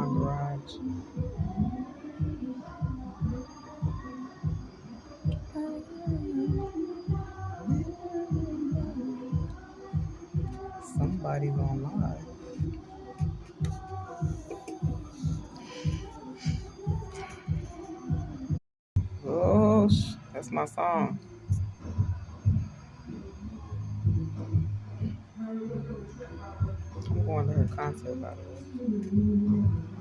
my garage. Somebody's on live. Oh, that's my song. I'm going to her concert, by the way.